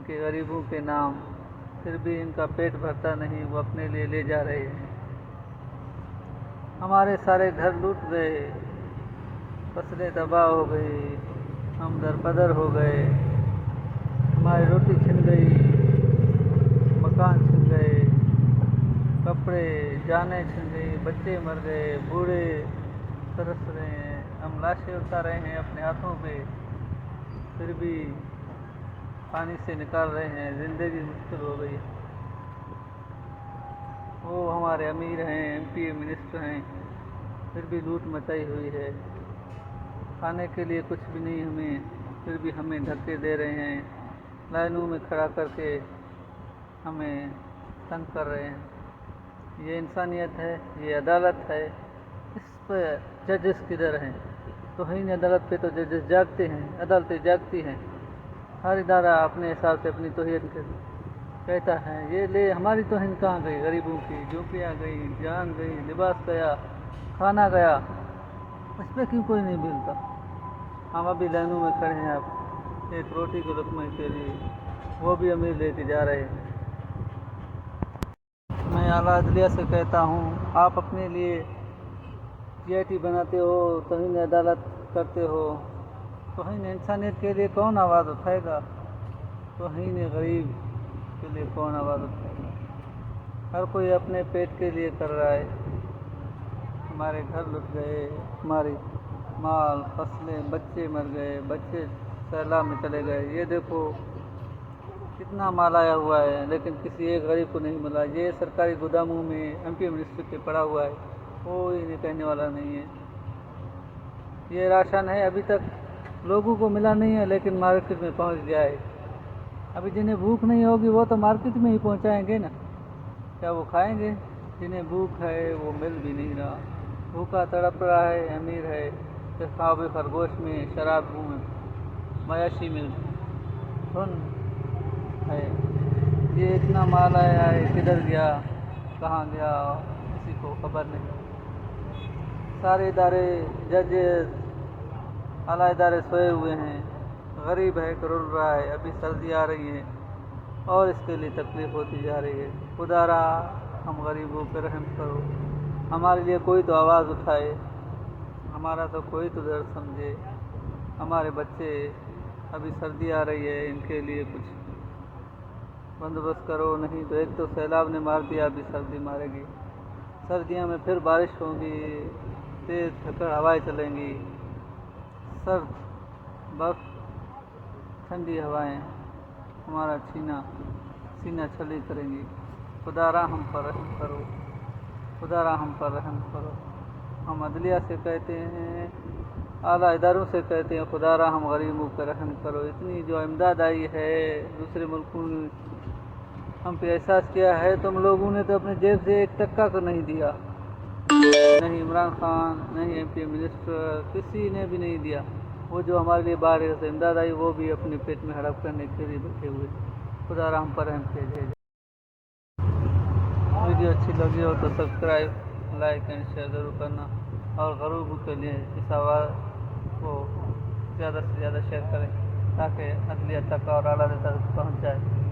इनके गरीबों के नाम, फिर भी इनका पेट भरता नहीं, वो अपने लिए ले जा रहे हैं। हमारे सारे घर लूट गए, फसलें तबाह हो गई, हम दरबदर हो गए, हमारी रोटी छिन गई, मकान छिन गए, कपड़े जानें छिन गई, बच्चे मर गए, बूढ़े तरस रहे हैं, हम लाशें उठा रहे हैं अपने हाथों पे, फिर भी पानी से निकाल रहे हैं, ज़िंदगी मुश्किल हो गई। वो हमारे अमीर हैं, एमपी मिनिस्टर हैं, फिर भी लूट मचाई हुई है। खाने के लिए कुछ भी नहीं हमें, फिर भी हमें धक्के दे रहे हैं, लाइनों में खड़ा करके हमें तंग कर रहे हैं। ये इंसानियत है, ये अदालत है, इस पर जजेस किधर हैं? तौहीन अदालत पे तो जजेस जागते हैं, अदालतें जागती हैं। हर इदारा अपने हिसाब से अपनी तौहीन कहता है। ये ले हमारी तौहीन कहाँ गई? गरीबों की झोंपड़ियाँ गई, जान गई, लिबास गया, खाना गया, इस पर क्यों कोई नहीं मिलता? हम अभी लाइनों में खड़े हैं आप एक रोटी के लुक़्मे के लिए, वो भी अमीर लेके जा रहे हैं। मैं आला अदलिया से कहता हूँ, आप अपने लिए GIT बनाते हो, तौहीन अदालत करते हो, तौहीन इंसानियत के लिए कौन आवाज़ उठाएगा? तौहीन गरीब के लिए कौन आवाज़ उठाएगा? हर कोई अपने पेट के लिए कर रहा है। हमारे घर लुट गए, हमारी माल फसलें, बच्चे मर गए, बच्चे सैलाब में चले गए। ये देखो कितना माल आया हुआ है, लेकिन किसी एक गरीब को नहीं मिला। ये सरकारी गोदामों में MP मिनिस्टर के पड़ा हुआ है, कोई नहीं कहने वाला नहीं है। ये राशन है, अभी तक लोगों को मिला नहीं है, लेकिन मार्केट में पहुंच गया है। अभी जिन्हें भूख नहीं होगी वो तो मार्केट में ही पहुंचाएंगे ना, क्या वो खाएंगे? जिन्हें भूख है वो मिल भी नहीं रहा, भूखा तड़प रहा है, अमीर है खावे खरगोश में, शराब में मयाशी में धुन है। ये इतना माल आया है, किधर गया, कहाँ गया, किसी को खबर नहीं। सारे इदारे, जजेस, आला इदारे सोए हुए हैं। गरीब है, रुल रहा है। अभी सर्दी आ रही है और इसके लिए तकलीफ़ होती जा रही है। खुदारा हम गरीबों पर रहम करो, हमारे लिए कोई तो आवाज़ उठाए, हमारा तो कोई तो दर्द समझे। हमारे बच्चे, अभी सर्दी आ रही है, इनके लिए कुछ बंदोबस्त करो, नहीं तो एक तो सैलाब ने मार दिया, अभी सर्दी मारेगी। सर्दियों में फिर बारिश होगी, तेज़ झक्कड़ हवाएं चलेंगी, सर्द बर्फ़ ठंडी हवाएं हमारा सीना छली करेंगी। खुदारा हम पर रहम करो, खुदारा हम पर रहम करो। हम अदलिया से कहते हैं, आला इदारों से कहते हैं, खुदारा हम गरीबों पर रहम करो। इतनी जो इमदाद आई है दूसरे मुल्कों ने हम पे एहसास किया है, तुम लोगों ने तो अपने जेब से एक टक्का को नहीं दिया, नहीं इमरान खान, नहीं MP मिनिस्टर, किसी ने भी नहीं दिया। वो जो हमारे लिए बाहर से इमदाद आई, वो भी अपने पेट में हड़प करने के लिए बैठे हुए। खुदारा हम पर रहम कीजिए। वीडियो अच्छी लगी हो तो सब्सक्राइब, लाइक एंड शेयर ज़रूर करना, और गरीबों के लिए इस आवाज़ को ज़्यादा से ज़्यादा शेयर करें ताकि अदलिया तक और आला तक पहुँच जाए।